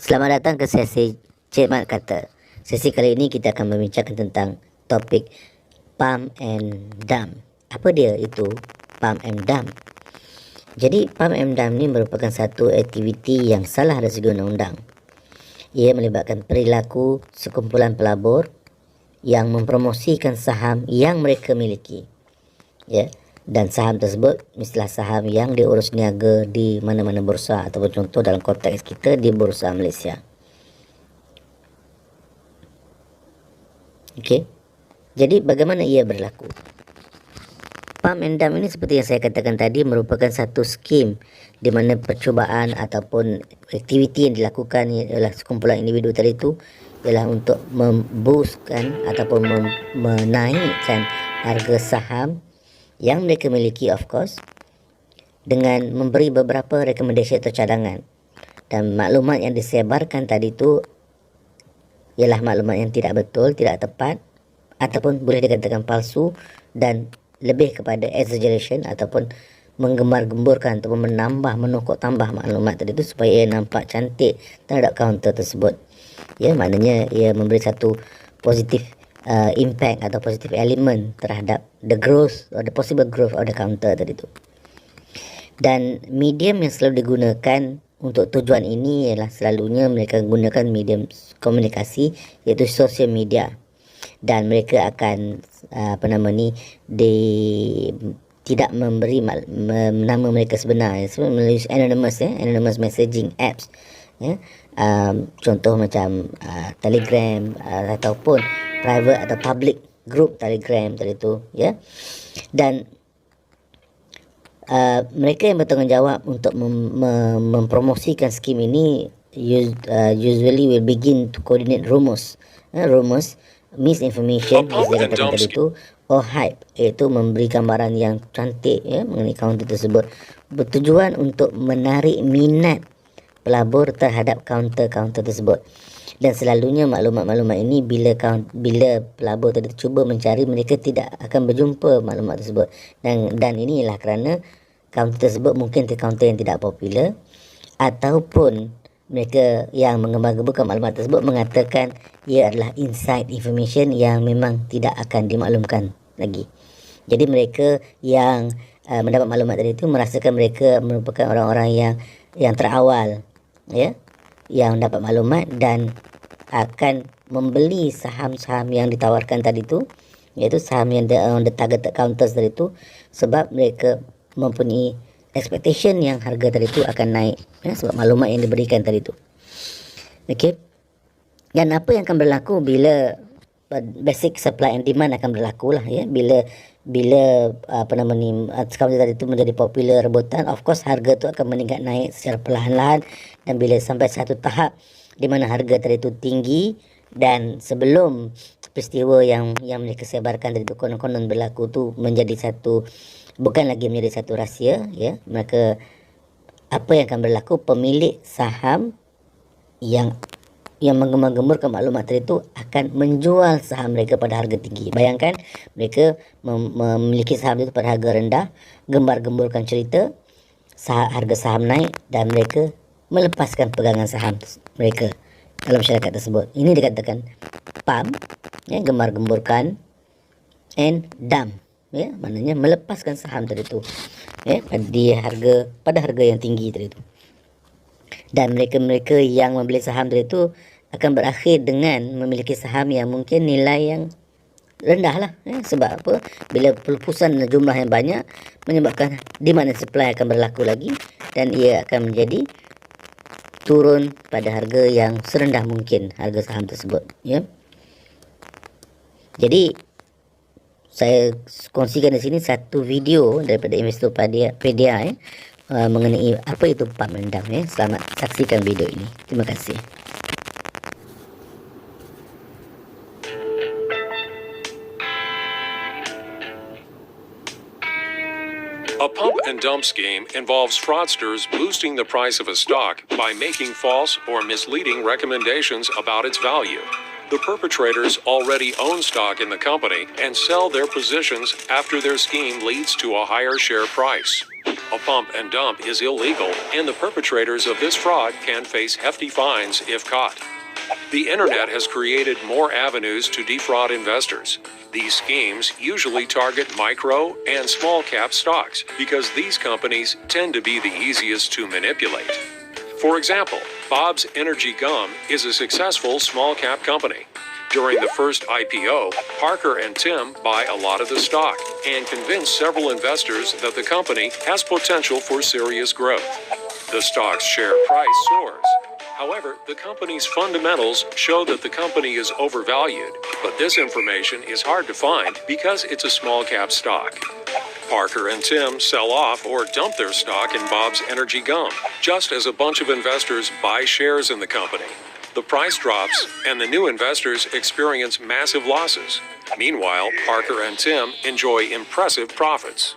Selamat datang ke sesi Cik Mat Kata. Sesi kali ini kita akan membincangkan tentang topik pump and dump. Apa dia itu pump and dump? Jadi pump and dump ni merupakan satu aktiviti yang salah dari segi undang-undang. Ia melibatkan perilaku sekumpulan pelabur yang mempromosikan saham yang mereka miliki. Ya. Dan saham tersebut mestilah saham yang diurus niaga di mana-mana bursa, ataupun contoh dalam konteks kita di Bursa Malaysia. Okey. Jadi bagaimana ia berlaku? Pump and dump ini seperti yang saya katakan tadi merupakan satu skim di mana percubaan ataupun aktiviti yang dilakukan ialah sekumpulan individu tadi itu ialah untuk memboostkan ataupun menaikkan harga saham yang mereka miliki, of course, dengan memberi beberapa rekomendasi atau cadangan. Dan maklumat yang disebarkan tadi itu ialah maklumat yang tidak betul, tidak tepat, ataupun boleh dikatakan palsu dan lebih kepada exaggeration ataupun menggembar-gemburkan ataupun menokok tambah maklumat tadi itu supaya ia nampak cantik terhadap kaunter tersebut. Ya, maknanya ia memberi satu positif impact atau positive element terhadap the growth or the possible growth of the counter tadi tu. Dan medium yang selalu digunakan untuk tujuan ini ialah selalunya mereka gunakan medium komunikasi iaitu social media, dan mereka akan tidak memberi nama mereka sebenar, melalui anonymous messaging apps, ya. Contoh macam Telegram ataupun private atau public group Telegram tadi tu, ya. Dan mereka yang bertanggungjawab untuk mempromosikan skim ini usually will begin to coordinate rumors, misinformation, yang saya katakan tadi tu, or hype, iaitu memberi gambaran yang cantik, ya, mengenai kaunter tersebut, bertujuan untuk menarik minat pelabur terhadap kaunter-kaunter tersebut. Dan selalunya maklumat-maklumat ini bila pelabur tadi cuba mencari, mereka tidak akan berjumpa maklumat tersebut. Dan inilah kerana kaunter tersebut mungkin kaunter yang tidak popular, ataupun mereka yang mengembar-gemburkan maklumat tersebut mengatakan ia adalah inside information yang memang tidak akan dimaklumkan lagi. Jadi mereka yang mendapat maklumat tadi itu merasakan mereka merupakan orang-orang yang terawal, ya, yang dapat maklumat dan akan membeli saham-saham yang ditawarkan tadi tu, iaitu saham yang on the targeted counters tadi tu, sebab mereka mempunyai expectation yang harga tadi tu akan naik, ya, sebab maklumat yang diberikan tadi tu. Okey. Dan apa yang akan berlaku bila basic supply and demand akan berlaku lah, ya, bila counter tadi tu menjadi popular, rebutan, of course harga tu akan meningkat naik secara perlahan-lahan, dan bila sampai satu tahap di mana harga tadi tu tinggi, dan sebelum peristiwa yang mereka sebarkan tadi tu konon-konon berlaku tu bukan lagi menjadi satu rahsia, ya, maka apa yang akan berlaku, pemilik saham yang menggembur-gemburkan maklumat tadi itu akan menjual saham mereka pada harga tinggi. Bayangkan mereka memiliki saham itu pada harga rendah, gembar-gemburkan cerita, harga saham naik, dan mereka melepaskan pegangan saham mereka dalam syarikat tersebut. Ini dikatakan pump, ya, gembar-gemburkan, and dump, ya, maknanya melepaskan saham tadi itu, ya, pada harga yang tinggi tadi itu. Dan mereka yang membeli saham tadi itu akan berakhir dengan memiliki saham yang mungkin nilai yang rendah lah, ya. Sebab apa? Bila pelupusan jumlah yang banyak menyebabkan demand and supply akan berlaku lagi, dan ia akan menjadi turun pada harga yang serendah mungkin harga saham tersebut, ya. Jadi saya kongsikan di sini satu video daripada Investopedia, ya, mengenai apa itu pump and dump, ya. Selamat saksikan video ini. Terima kasih. A pump and dump scheme involves fraudsters boosting the price of a stock by making false or misleading recommendations about its value. The perpetrators already own stock in the company and sell their positions after their scheme leads to a higher share price. A pump and dump is illegal, and the perpetrators of this fraud can face hefty fines if caught. The internet has created more avenues to defraud investors. These schemes usually target micro and small cap stocks because these companies tend to be the easiest to manipulate. For example, Bob's Energy Gum is a successful small cap company. During the first IPO, Parker and Tim buy a lot of the stock and convince several investors that the company has potential for serious growth. The stock's share price soars. However, the company's fundamentals show that the company is overvalued, but this information is hard to find because it's a small cap stock. Parker and Tim sell off or dump their stock in Bob's Energy Gum, just as a bunch of investors buy shares in the company. The price drops, and the new investors experience massive losses. Meanwhile, Parker and Tim enjoy impressive profits.